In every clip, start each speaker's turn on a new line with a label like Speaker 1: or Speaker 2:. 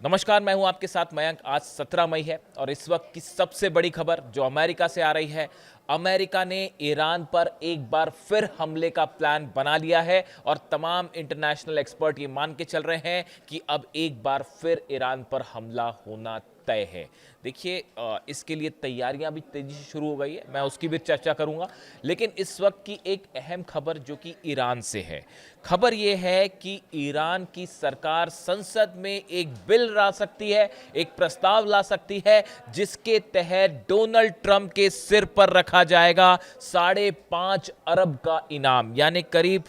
Speaker 1: नमस्कार, मैं हूं आपके साथ मयंक। आज 17 मई है और इस वक्त की सबसे बड़ी खबर जो अमेरिका से आ रही है। अमेरिका ने ईरान पर एक बार फिर हमले का प्लान बना लिया है और तमाम इंटरनेशनल एक्सपर्ट ये मान के चल रहे हैं कि अब एक बार फिर ईरान पर हमला होना तय है। देखिए, इसके लिए तैयारियां भी तेजी से शुरू हो गई है, मैं उसकी भी चर्चा करूंगा। लेकिन इस वक्त की एक अहम खबर जो कि ईरान से है। खबर यह है कि ईरान की सरकार संसद में एक बिल ला सकती है, एक प्रस्ताव ला सकती है जिसके तहत डोनाल्ड ट्रंप के सिर पर रखा जाएगा 5.5 अरब का इनाम, यानी करीब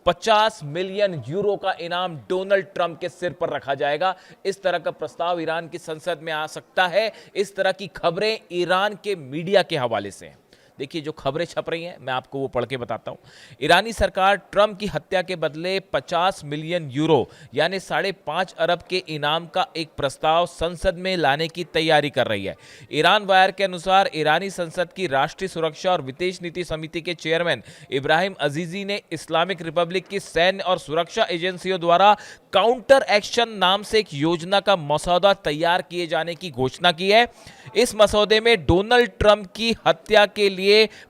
Speaker 1: 50 मिलियन यूरो का इनाम डोनाल्ड ट्रंप के सिर पर रखा जाएगा। इस तरह का प्रस्ताव ईरान की संसद में आ सकता है। इस तरह की खबरें ईरान के मीडिया के हवाले से हैं। देखिए, जो खबरें छप रही हैं मैं आपको वो पढ़ के बताता हूं। ईरानी सरकार ट्रंप की हत्या के बदले 50 मिलियन यूरो यानी 5.5 अरब के इनाम का एक प्रस्ताव संसद में लाने की तैयारी कर रही है। ईरान वायर के अनुसार ईरानी संसद की राष्ट्रीय सुरक्षा और विदेश नीति समिति के चेयरमैन इब्राहिम अजीजी ने इस्लामिक रिपब्लिक की सैन्य और सुरक्षा एजेंसियों द्वारा काउंटर एक्शन नाम से एक योजना का मसौदा तैयार किए जाने की घोषणा की है। इस मसौदे में डोनाल्ड ट्रंप की हत्या के लिए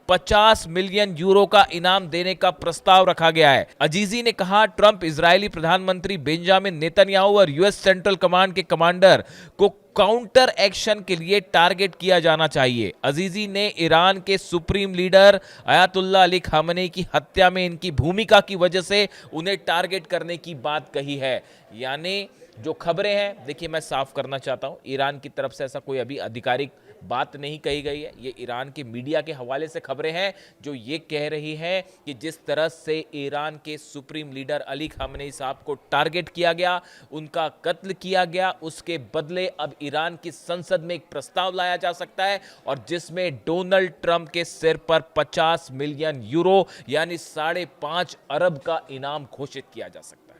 Speaker 1: 50 मिलियन यूरो का इनाम देने का प्रस्ताव रखा गया है। अजीजी ने कहा, ट्रंप इजरायली प्रधानमंत्री बेंजामिन नेतन्याहू और यूएस सेंट्रल कमांड के कमांडर को काउंटर एक्शन के लिए टारगेट किया जाना चाहिए। अजीजी ने ईरान के supreme leader Ayatollah Ali Khamenei की हत्या में इनकी भूमिका की वजह से उन्हें टारगेट करने की बात कही है। यानी जो खबरें हैं, देखिए मैं साफ करना चाहता हूं, ईरान की तरफ से ऐसा कोई अभी आधिकारिक बात नहीं कही गई है। ये ईरान के मीडिया के हवाले से खबरें हैं जो ये कह रही हैं कि जिस तरह से ईरान के सुप्रीम लीडर अली खामेनी साहब को टारगेट किया गया, उनका कत्ल किया गया, उसके बदले अब ईरान की संसद में एक प्रस्ताव लाया जा सकता है और जिसमें डोनाल्ड ट्रंप के सिर पर 50 मिलियन यूरो यानी 5.5 अरब का इनाम घोषित किया जा सकता है।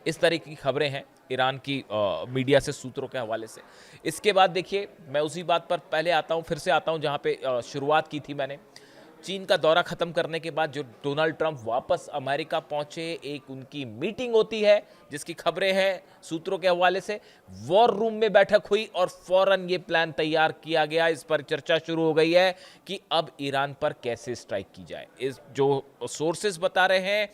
Speaker 1: इस तरह की खबरें हैं ईरान की मीडिया से, सूत्रों के हवाले से। इसके बाद देखिए, मैं उसी बात पर पहले आता हूं, फिर से आता हूं जहां पे शुरुआत की थी मैंने। चीन का दौरा खत्म करने के बाद जो डोनाल्ड ट्रंप वापस अमेरिका पहुंचे, एक उनकी मीटिंग होती है जिसकी खबरें हैं सूत्रों के हवाले से। वॉर रूम में बैठक हुई और फौरन ये प्लान तैयार किया गया। इस पर चर्चा शुरू हो गई है कि अब ईरान पर कैसे स्ट्राइक की जाए। इस जो सोर्सेस बता रहे हैं,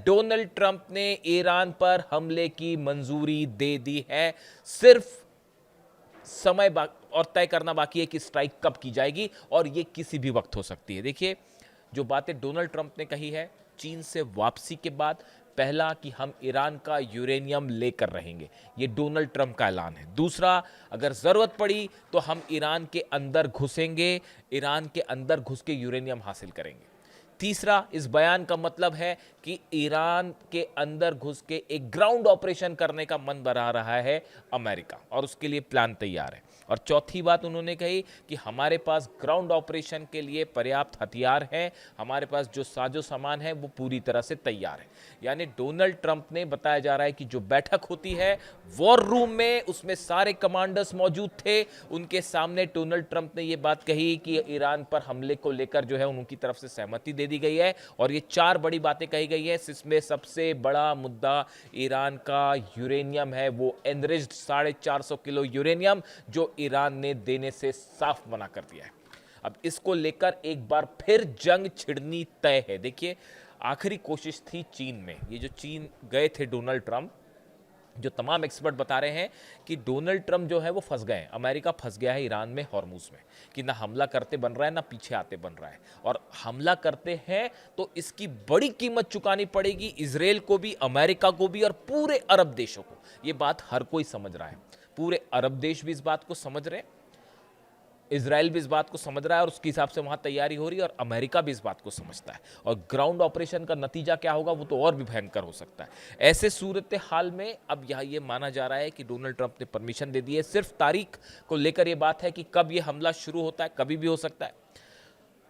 Speaker 1: डोनाल्ड ट्रंप ने ईरान पर हमले की मंजूरी दे दी है। सिर्फ समय और तय करना बाकी है कि स्ट्राइक कब की जाएगी और ये किसी भी वक्त हो सकती है। देखिए, जो बातें डोनाल्ड ट्रंप ने कही है चीन से वापसी के बाद, पहला कि हम ईरान का यूरेनियम लेकर रहेंगे, ये डोनाल्ड ट्रंप का ऐलान है। दूसरा, अगर जरूरत पड़ी तो हम ईरान के अंदर घुसेंगे, ईरान के अंदर घुस के यूरेनियम हासिल करेंगे। तीसरा, इस बयान का मतलब है कि ईरान के अंदर घुस के एक ग्राउंड ऑपरेशन करने का मन बना रहा है अमेरिका और उसके लिए प्लान तैयार है। और चौथी बात उन्होंने कही कि हमारे पास ग्राउंड ऑपरेशन के लिए पर्याप्त हथियार हैं, हमारे पास जो साजो सामान है वो पूरी तरह से तैयार है। यानी डोनाल्ड ट्रंप ने बताया जा रहा है कि जो बैठक होती है वॉर रूम में, उसमें सारे कमांडर्स मौजूद थे। उनके सामने डोनाल्ड ट्रंप ने ये बात कही कि ईरान पर हमले को लेकर जो है उनकी तरफ से सहमति दे दी गई है और ये 4 बड़ी बातें कही गई है। इसमें सबसे बड़ा मुद्दा ईरान का यूरेनियम है, वो एनरिच्ड 450 किलो यूरेनियम जो ईरान ने देने से साफ मना कर दिया है। अब इसको लेकर एक बार फिर जंग छिड़नी तय है। देखिए, आखिरी कोशिश थी चीन में, ये जो चीन गए थे डोनाल्ड ट्रंप, जो तमाम एक्सपर्ट बता रहे हैं कि डोनाल्ड ट्रंप जो है वो फंस गए हैं, अमेरिका फंस गया है ईरान में, हॉर्मुज में, कि ना हमला करते बन रहा है ना पीछे आते बन रहा है। और हमला करते हैं तो इसकी बड़ी कीमत चुकानी पड़ेगी इजराइल को भी, अमेरिका को भी और पूरे अरब देशों को। ये बात हर कोई समझ रहा है, पूरे अरब देश भी इस बात को समझ रहे हैं, इजराइल भी इस बात को समझ रहा है और उसके हिसाब से वहां तैयारी हो रही है और अमेरिका भी इस बात को समझता है। और ग्राउंड ऑपरेशन का नतीजा क्या होगा वो तो और भी भयंकर हो सकता है। ऐसे सूरत हाल में अब यह ये माना जा रहा है कि डोनाल्ड ट्रंप ने परमिशन दे दी है। सिर्फ तारीख को लेकर यह बात है कि कब यह हमला शुरू होता है, कभी भी हो सकता है।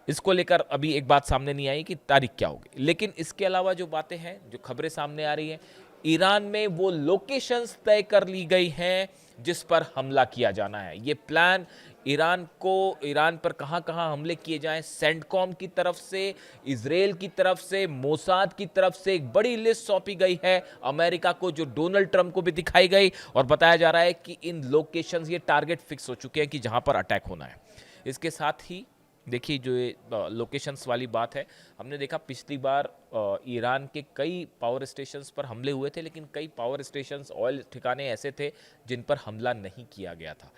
Speaker 1: इसको लेकर अभी एक बात सामने नहीं आई कि तारीख क्या होगी। लेकिन इसके अलावा जो बातें हैं, जो खबरें सामने आ रही हैं, ईरान में वो लोकेशंस तय कर ली गई हैं जिस पर हमला किया जाना है। ये प्लान ईरान पर कहां-कहां हमले किए जाएं, सेंटकॉम की तरफ से, इजराइल की तरफ से, मोसाद की तरफ से एक बड़ी लिस्ट सौंपी गई है अमेरिका को, जो डोनाल्ड ट्रंप को भी दिखाई गई और बताया जा रहा है कि इन लोकेशंस, ये टारगेट फिक्स हो चुके हैं कि जहां पर अटैक होना है। इसके साथ ही देखिए जो ये लोकेशंस वाली बात है, हमने देखा पिछली बार ईरान के कई पावर स्टेशंस पर हमले हुए थे, लेकिन कई पावर स्टेशंस, ऑयल ठिकाने ऐसे थे जिन पर हमला नहीं किया गया था।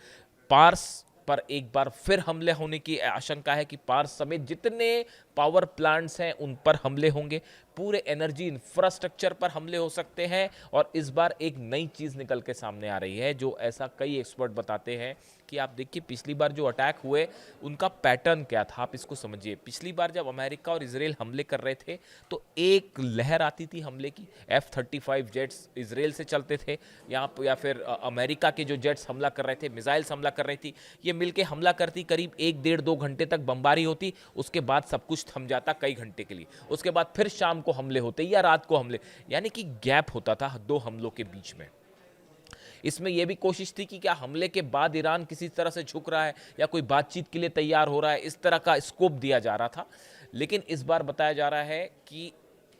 Speaker 1: पार्स पर एक बार फिर हमले होने की आशंका है कि पार्स समेत जितने पावर प्लांट्स हैं उन पर हमले होंगे, पूरे एनर्जी इंफ्रास्ट्रक्चर पर हमले हो सकते हैं। और इस बार एक नई चीज़ निकल के सामने आ रही है, जो ऐसा कई एक्सपर्ट बताते हैं कि आप देखिए पिछली बार जो अटैक हुए उनका पैटर्न क्या था, आप इसको समझिए। पिछली बार जब अमेरिका और इजराइल हमले कर रहे थे तो एक लहर आती थी हमले की, F-35 जेट्स इजराइल से चलते थे यहाँ पर, या फिर अमेरिका के जो जेट्स हमला कर रहे थे, मिसाइल्स हमला कर रही थी, ये मिलके हमला करती, करीब 1-1.5-2 घंटे तक बमबारी होती, उसके बाद सब कुछ थम जाता कई घंटे के लिए। उसके बाद फिर शाम को हमले होते या रात को हमले, यानी कि गैप होता था दो हमलों के बीच में। इसमें यह भी कोशिश थी कि क्या हमले के बाद ईरान किसी तरह से झुक रहा है या कोई बातचीत के लिए तैयार हो रहा है, इस तरह का स्कोप दिया जा रहा था। लेकिन इस बार बताया जा रहा है कि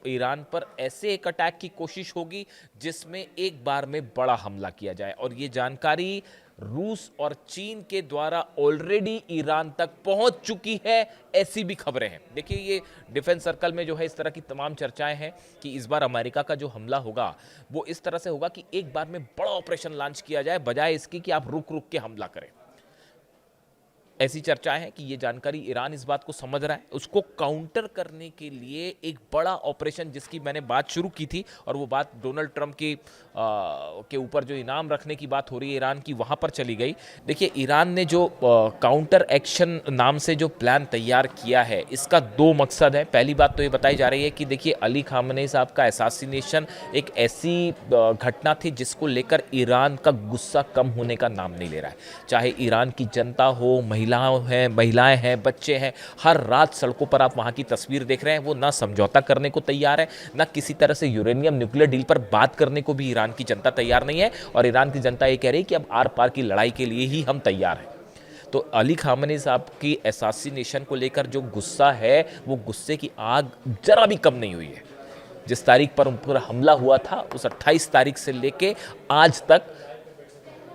Speaker 1: ईरान पर ऐसे एक अटैक की कोशिश होगी जिसमें एक बार में बड़ा हमला किया जाए, और ये जानकारी रूस और चीन के द्वारा ऑलरेडी ईरान तक पहुंच चुकी है, ऐसी भी खबरें हैं। देखिए ये डिफेंस सर्कल में जो है इस तरह की तमाम चर्चाएं हैं कि इस बार अमेरिका का जो हमला होगा वो इस तरह से होगा कि एक बार में बड़ा ऑपरेशन लॉन्च किया जाए, बजाय इसकी कि आप रुक रुक के हमला करें। ऐसी चर्चा है कि ये जानकारी ईरान इस बात को समझ रहा है, उसको काउंटर करने के लिए एक बड़ा ऑपरेशन, जिसकी मैंने बात शुरू की थी, और वो बात डोनाल्ड ट्रंप के ऊपर जो इनाम रखने की बात हो रही है ईरान की, वहाँ पर चली गई। देखिए ईरान ने जो काउंटर एक्शन नाम से जो प्लान तैयार किया है, इसका दो मकसद है। पहली बात तो ये बताई जा रही है कि देखिए अली खामनेई साहब का असैसिनेशन एक ऐसी घटना थी जिसको लेकर ईरान का गुस्सा कम होने का नाम नहीं ले रहा है। चाहे ईरान की जनता हो, महिलाएं हैं, बच्चे हैं, हर रात सड़कों पर आप वहां की तस्वीर देख रहे हैं, वो ना समझौता करने को तैयार है, ना किसी तरह से यूरेनियम न्यूक्लियर डील पर बात करने को भी ईरान की जनता तैयार नहीं है। और ईरान की जनता ये कह रही है कि अब आर पार की लड़ाई के लिए ही हम तैयार हैं। तो अली खामनेई साहब की असैसिनेशन को लेकर जो गुस्सा है, वो गुस्से की आग जरा भी कम नहीं हुई है। जिस तारीख पर उन पर हमला हुआ था, उस 28 तारीख से लेके आज तक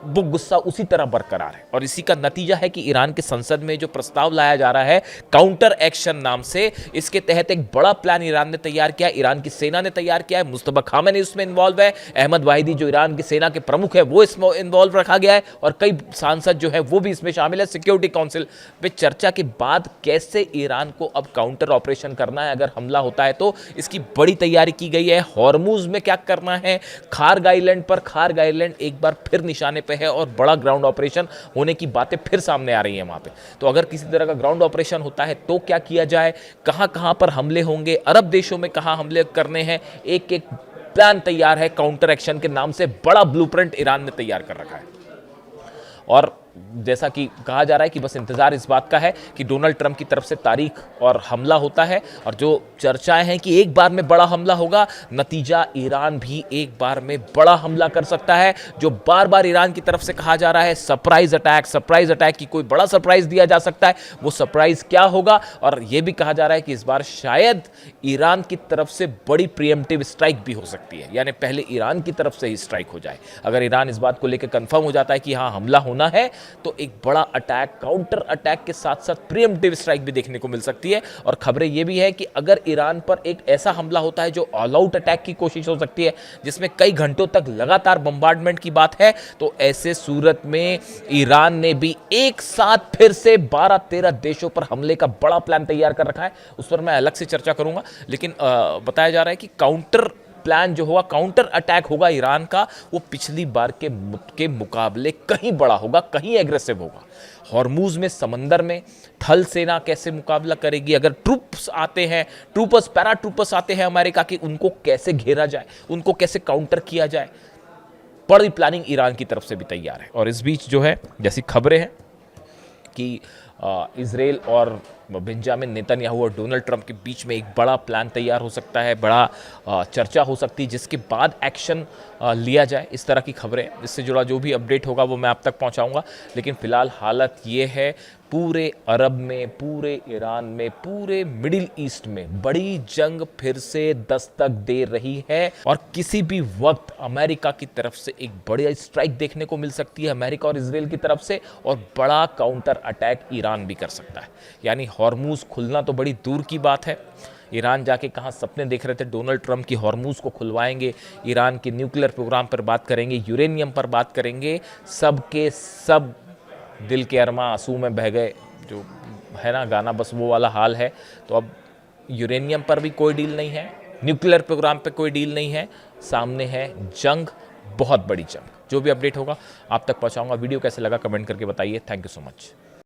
Speaker 1: वो गुस्सा उसी तरह बरकरार है। और इसी का नतीजा है कि ईरान के संसद में जो प्रस्ताव लाया जा रहा है काउंटर एक्शन नाम से, इसके तहत एक बड़ा प्लान ईरान ने तैयार किया, ईरान की सेना ने तैयार किया है। मुस्तफा खामेनी उसमें इन्वॉल्व है, अहमद वाहिदी जो ईरान की सेना के प्रमुख है वो इसमें इन्वॉल्व रखा गया है, और कई सांसद जो है वो भी इसमें शामिल है। सिक्योरिटी काउंसिल पे चर्चा के बाद कैसे ईरान को अब काउंटर ऑपरेशन करना है अगर हमला होता है तो, इसकी बड़ी तैयारी की गई है। हॉर्मुज में क्या करना है, खार्ग आइलैंड पर, खार्ग आइलैंड एक बार फिर निशाने है, और बड़ा ग्राउंड ऑपरेशन होने की बातें फिर सामने आ रही हैं वहां पे। तो अगर किसी तरह का ग्राउंड ऑपरेशन होता है तो क्या किया जाए, कहां कहां पर हमले होंगे, अरब देशों में कहां हमले करने हैं, एक एक प्लान तैयार है। काउंटर एक्शन के नाम से बड़ा ब्लूप्रिंट ईरान ने तैयार कर रखा है। और जैसा कि कहा जा रहा है कि बस इंतजार इस बात का है कि डोनाल्ड ट्रंप की तरफ से तारीख और हमला होता है, और जो चर्चाएं हैं कि एक बार में बड़ा हमला होगा, नतीजा ईरान भी एक बार में बड़ा हमला कर सकता है। जो बार बार ईरान की तरफ से कहा जा रहा है सरप्राइज अटैक की कोई बड़ा सरप्राइज दिया जा सकता है, वो सरप्राइज क्या होगा। और यह भी कहा जा रहा है कि इस बार शायद ईरान की तरफ से बड़ी प्रीएम्प्टिव स्ट्राइक भी हो सकती है, यानी पहले ईरान की तरफ से ही स्ट्राइक हो जाए। अगर ईरान इस बात को लेकर कंफर्म हो जाता है कि हाँ हमला होना है, तो एक बड़ा अटैक, काउंटर अटैक के साथ साथ प्रीएम्प्टिव स्ट्राइक भी देखने को मिल सकती है। और खबरें यह भी है कि अगर ईरान पर एक ऐसा हमला होता है जो ऑल आउट अटैक की कोशिश हो सकती है, जिसमें कई घंटों तक लगातार बम्बार्डमेंट की बात है, तो ऐसे सूरत में ईरान ने भी एक साथ फिर से 12-13 देशों पर हमले का बड़ा प्लान तैयार कर रखा है। उस पर मैं अलग से चर्चा करूंगा, लेकिन बताया जा रहा है कि काउंटर प्लान जो होगा, काउंटर अटैक होगा ईरान का, वो पिछली बार के मुकाबले कहीं बड़ा होगा, कहीं एग्रेसिव होगा। हॉर्मुज में, समंदर में थल सेना कैसे मुकाबला करेगी, अगर ट्रूप्स आते हैं, पैरा ट्रूपर्स आते हैं अमेरिका की, उनको कैसे घेरा जाए, उनको कैसे काउंटर किया जाए, बड़ी प्लानिंग ईरान की तरफ से भी तैयार है। और इस बीच जो है, जैसी खबरें हैं कि इजराइल और बेंजामिन नेतन्याहू और डोनाल्ड ट्रंप के बीच में एक बड़ा प्लान तैयार हो सकता है, बड़ा चर्चा हो सकती है, जिसके बाद एक्शन लिया जाए। इस तरह की खबरें, इससे जुड़ा जो भी अपडेट होगा वो मैं आप तक पहुंचाऊंगा। लेकिन फिलहाल हालत ये है, पूरे अरब में, पूरे ईरान में, पूरे मिडिल ईस्ट में बड़ी जंग फिर से दस्तक दे रही है और किसी भी वक्त अमेरिका की तरफ से एक बड़ी स्ट्राइक देखने को मिल सकती है, अमेरिका और इजराइल की तरफ से, और बड़ा काउंटर अटैक ईरान भी कर सकता है। यानी हॉर्मूज खुलना तो बड़ी दूर की बात है। ईरान जाके कहाँ सपने देख रहे थे डोनाल्ड ट्रंप की हॉर्मूज को खुलवाएंगे, ईरान के न्यूक्लियर प्रोग्राम पर बात करेंगे, यूरेनियम पर बात करेंगे, सब के सब दिल के अरमा आंसू में बह गए, जो है ना गाना, बस वो वाला हाल है। तो अब यूरेनियम पर भी कोई डील नहीं है, न्यूक्लियर प्रोग्राम पे कोई डील नहीं है, सामने है जंग, बहुत बड़ी जंग। जो भी अपडेट होगा आप तक पहुंचाऊंगा। वीडियो कैसे लगा कमेंट करके बताइए। Thank you so much.